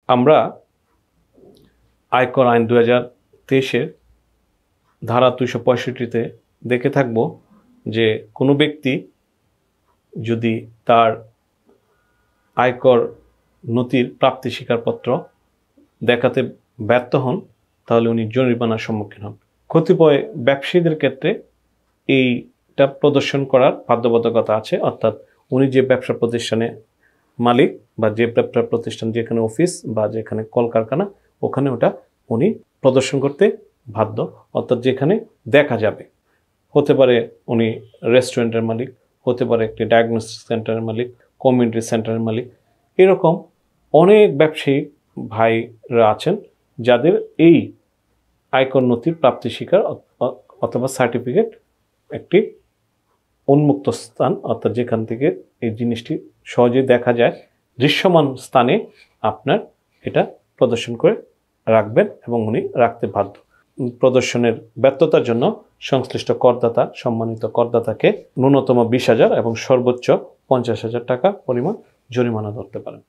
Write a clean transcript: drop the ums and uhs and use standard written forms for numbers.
আমরা আয়কর আইন 2023-এর ধারা 265-তে দেখে থাকব যে কোনো ব্যক্তি যদি তার আয়কর নথির প্রাপ্তি স্বীকারপত্র দেখাতে ব্যর্থ হন তাহলে উনি জরিমানার সম্মুখীন হন। কতিপয় ব্যবসায়ীদের ক্ষেত্রে এইটা প্রদর্শন করার বাধ্যবাধকতা আছে, অর্থাৎ উনি যে ব্যবসা প্রতিষ্ঠানে মালিক বা যে ব্যবসা প্রতিষ্ঠান, যেখানে অফিস বা যেখানে কলকারখানা, ওখানে ওটা উনি প্রদর্শন করতে বাধ্য, অর্থাৎ যেখানে দেখা যাবে। হতে পারে উনি রেস্টুরেন্টের মালিক, হতে পারে একটি ডায়াগনস্টিক সেন্টারের মালিক, কমিউনিটি সেন্টারের মালিক। এরকম অনেক ব্যবসায়ী ভাইরা আছেন যাদের এই আয়কর নথির প্রাপ্তি স্বীকার অথবা সার্টিফিকেট একটি উন্মুক্ত স্থান, অর্থাৎ যেখান থেকে এই জিনিসটি সহজে দেখা যায়, দৃশ্যমান স্থানে আপনার এটা প্রদর্শন করে রাখবেন এবং উনি রাখতে বাধ্য। প্রদর্শনের ব্যর্থতার জন্য সংশ্লিষ্ট করদাতা সম্মানিত করদাতাকে ন্যূনতম 20,000 এবং সর্বোচ্চ 50,000 টাকা পরিমাণ জরিমানা ধরতে পারেন।